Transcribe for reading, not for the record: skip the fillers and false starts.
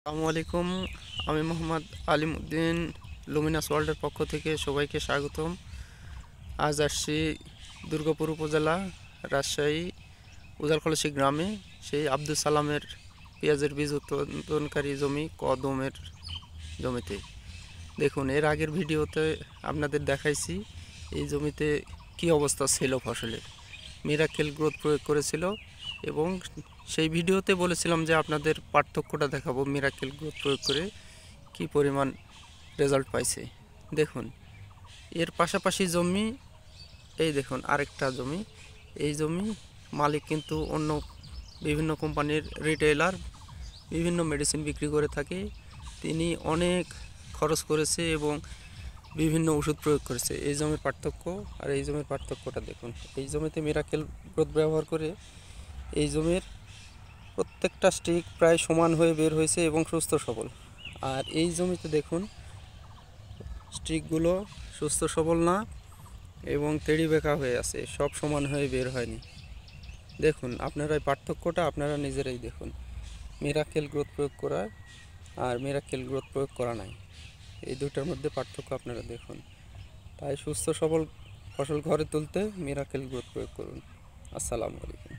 আসসালামু আলাইকুম। আমি মোহাম্মদ আলিমউদ্দিন লুমিনাস ওয়ার্ল্ডের পক্ষ থেকে সবাইকে স্বাগতম। আজ আসছি দুর্গাপুর উপজেলা রাজশাহী উজালকলসি গ্রামে সেই আব্দুল সালামের পেঁয়াজের বীজ উৎপাদনকারী জমি কদমের জমিতে। দেখুন, এর আগের ভিডিওতে আপনাদের দেখাইছি এই জমিতে কি অবস্থা ছিল ফসলের। মিরাকেল গ্রোথ প্রয়োগ করেছিল এবং সেই ভিডিওতে বলেছিলাম যে আপনাদের পার্থক্যটা দেখাবো মিরাকেল গ্রোথ প্রয়োগ করে কি পরিমাণ রেজাল্ট পাইছে। দেখুন, এর পাশাপাশি জমি, এই দেখুন আরেকটা জমি। এই জমি মালিক কিন্তু অন্য বিভিন্ন কোম্পানির রিটেলার, বিভিন্ন মেডিসিন বিক্রি করে থাকে। তিনি অনেক খরচ করেছে এবং বিভিন্ন ওষুধ প্রয়োগ করেছে। এই জমির পার্থক্য আর এই জমির পার্থক্যটা দেখুন। এই জমিতে মিরাকেল গ্রোথ ব্যবহার করে এই জমির প্রত্যেকটা স্টিক প্রায় সমান হয়ে বের হয়েছে এবং সুস্থ সবল। আর এই জমিতে দেখুন স্টিকগুলো সুস্থ সবল না এবং তেড়ি বেঁকা হয়ে আছে, সব সমান হয়ে বের হয়নি। দেখুন, আপনারা এই পার্থক্যটা আপনারা নিজেরাই দেখুন, মিরাকেল গ্রোথ প্রয়োগ করা আর মিরাকেল গ্রোথ প্রয়োগ করা নাই, এই দুটার মধ্যে পার্থক্য আপনারা দেখুন। তাই সুস্থ সবল ফসল ঘরে তুলতে মিরাকেল গ্রোথ প্রয়োগ করুন। আসসালামু আলাইকুম।